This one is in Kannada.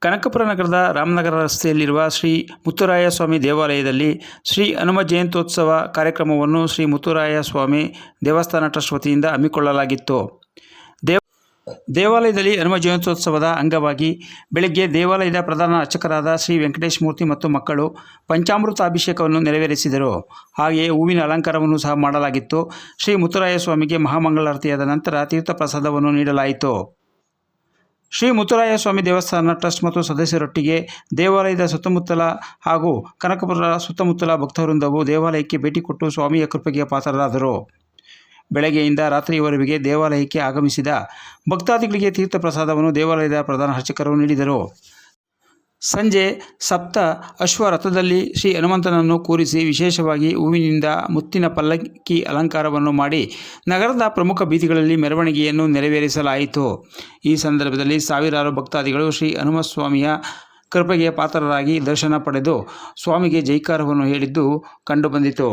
ಕನಕಪುರ ನಗರದ ರಾಮನಗರ ರಸ್ತೆಯಲ್ಲಿರುವ ಶ್ರೀ ಮುತ್ತುರಾಯ ಸ್ವಾಮಿ ದೇವಾಲಯದಲ್ಲಿ ಶ್ರೀ ಹನುಮ ಜಯಂತ್ಯೋತ್ಸವ ಕಾರ್ಯಕ್ರಮವನ್ನು ಶ್ರೀ ಮುತ್ತುರಾಯ ಸ್ವಾಮಿ ದೇವಸ್ಥಾನ ಟ್ರಸ್ಟ್ ವತಿಯಿಂದ ಹಮ್ಮಿಕೊಳ್ಳಲಾಗಿತ್ತು. ದೇವಾಲಯದಲ್ಲಿ ಹನುಮ ಜಯಂತ್ಯೋತ್ಸವದ ಅಂಗವಾಗಿ ಬೆಳಗ್ಗೆ ದೇವಾಲಯದ ಪ್ರಧಾನ ಅರ್ಚಕರಾದ ಶ್ರೀ ವೆಂಕಟೇಶ ಮೂರ್ತಿ ಮತ್ತು ಮಕ್ಕಳು ಪಂಚಾಮೃತಾಭಿಷೇಕವನ್ನು ನೆರವೇರಿಸಿದರು. ಹಾಗೆಯೇ ಹೂವಿನ ಅಲಂಕಾರವನ್ನು ಸಹ ಮಾಡಲಾಗಿತ್ತು. ಶ್ರೀ ಮುತ್ತುರಾಯ ಸ್ವಾಮಿಗೆ ಮಹಾಮಂಗಳಾರತಿಯಾದ ನಂತರ ತೀರ್ಥ ಪ್ರಸಾದವನ್ನು ನೀಡಲಾಯಿತು. ಶ್ರೀ ಮುತ್ತುರಾಯ ಸ್ವಾಮಿ ದೇವಸ್ಥಾನ ಟ್ರಸ್ಟ್ ಮತ್ತು ಸದಸ್ಯರೊಟ್ಟಿಗೆ ದೇವಾಲಯದ ಸುತ್ತಮುತ್ತಲ ಹಾಗೂ ಕನಕಪುರ ಸುತ್ತಮುತ್ತಲ ಭಕ್ತವೃಂದವು ದೇವಾಲಯಕ್ಕೆ ಭೇಟಿ ಕೊಟ್ಟು ಸ್ವಾಮಿಯ ಕೃಪೆಗೆ ಪಾತ್ರರಾದರು. ಬೆಳಗ್ಗೆಯಿಂದ ರಾತ್ರಿಯವರೆಗೆ ದೇವಾಲಯಕ್ಕೆ ಆಗಮಿಸಿದ ಭಕ್ತಾದಿಗಳಿಗೆ ತೀರ್ಥ ಪ್ರಸಾದವನ್ನು ದೇವಾಲಯದ ಪ್ರಧಾನ ಅರ್ಚಕರು ನೀಡಿದರು. ಸಂಜೆ ಸಪ್ತ ಅಶ್ವರಥದಲ್ಲಿ ಶ್ರೀ ಹನುಮಂತನನ್ನು ಕೂರಿಸಿ ವಿಶೇಷವಾಗಿ ಹೂವಿನಿಂದ ಮುತ್ತಿನ ಪಲ್ಲಕ್ಕಿ ಅಲಂಕಾರವನ್ನು ಮಾಡಿ ನಗರದ ಪ್ರಮುಖ ಬೀದಿಗಳಲ್ಲಿ ಮೆರವಣಿಗೆಯನ್ನು ನೆರವೇರಿಸಲಾಯಿತು. ಈ ಸಂದರ್ಭದಲ್ಲಿ ಸಾವಿರಾರು ಭಕ್ತಾದಿಗಳು ಶ್ರೀ ಹನುಮಸ್ವಾಮಿಯ ಕೃಪೆಗೆ ಪಾತ್ರರಾಗಿ ದರ್ಶನ ಪಡೆದು ಸ್ವಾಮಿಗೆ ಜೈಕಾರವನ್ನು ಹೇಳಿದ್ದು ಕಂಡುಬಂದಿತು.